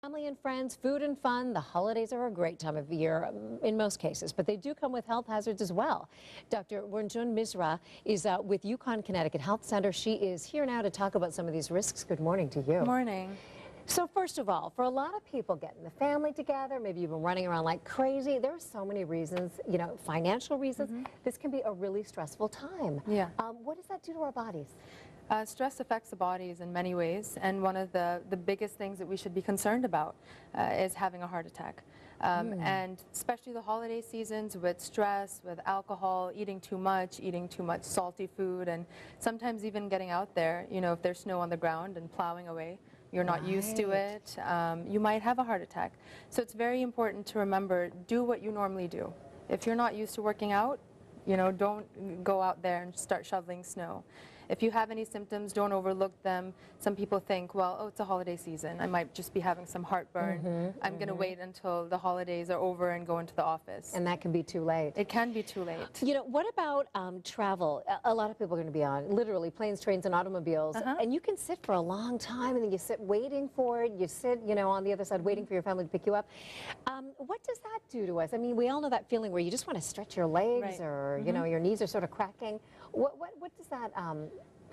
Family and friends, food and fun. The holidays are a great time of year in most cases, but they do come with health hazards as well. Dr. Runjhun Misra is with UConn Connecticut Health Center. She is here now to talk about some of these risks. Good morning to you. Good morning. So first of all, for a lot of people getting the family together, maybe you've been running around like crazy, there are so many reasons, financial reasons. This can be a really stressful time. Yeah. What does that do to our bodies? Stress affects the bodies in many ways, and one of the biggest things that we should be concerned about is having a heart attack. And especially the holiday seasons with stress, with alcohol, eating too much salty food, and sometimes even getting out there, if there's snow on the ground and plowing away. You're not used to it, you might have a heart attack. So it's very important to remember, do what you normally do. If you're not used to working out, don't go out there and start shoveling snow. If you have any symptoms, don't overlook them. Some people think, well, oh, it's a holiday season. I might just be having some heartburn. I'm going to wait until the holidays are over and go into the office. And that can be too late. It can be too late. What about travel? A lot of people are going to be on literally planes, trains, and automobiles. And you can sit for a long time, and then you sit waiting for it. You sit, on the other side waiting for your family to pick you up. What does that do to us? I mean, we all know that feeling where you just want to stretch your legs, or your knees are sort of cracking. What does that?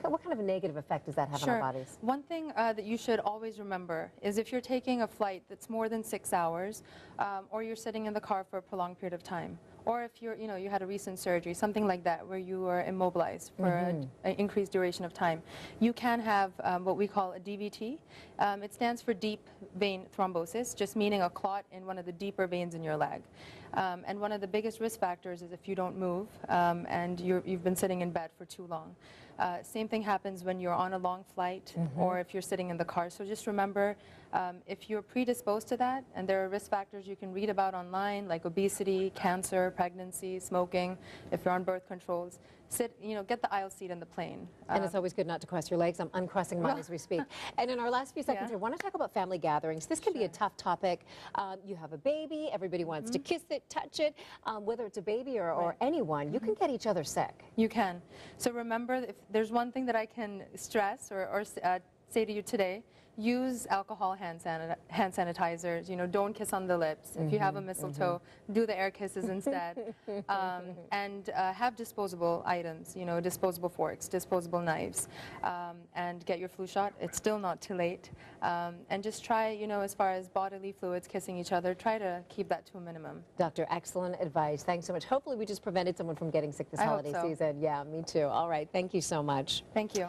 What kind of a negative effect does that have on our bodies? One thing that you should always remember is if you're taking a flight that's more than 6 hours, or you're sitting in the car for a prolonged period of time, or if you're, you had a recent surgery, something like that, where you were immobilized for an increased duration of time, you can have what we call a DVT. It stands for deep vein thrombosis, just meaning a clot in one of the deeper veins in your leg. And one of the biggest risk factors is if you don't move and you've been sitting in bed for too long. Same thing happens when you're on a long flight or if you're sitting in the car. So just remember, if you're predisposed to that, and there are risk factors you can read about online, like obesity, cancer, pregnancy, smoking, if you're on birth controls, get the aisle seat in the plane. And it's always good not to cross your legs. I'm uncrossing mine as we speak. And in our last few seconds, I want to talk about family gatherings. This can be a tough topic. You have a baby, everybody wants to kiss it, touch it, whether it's a baby or anyone, you can get each other sick. You can. So remember, if there's one thing that I can stress or say to you today, use alcohol hand sanitizers. Don't kiss on the lips. If you have a mistletoe, do the air kisses instead. And have disposable items, disposable forks, disposable knives, and get your flu shot. It's still not too late. And just try, as far as bodily fluids, kissing each other, try to keep that to a minimum. Doctor, excellent advice. Thanks so much. Hopefully we just prevented someone from getting sick this holiday season. Yeah, me too. All right. Thank you so much. Thank you.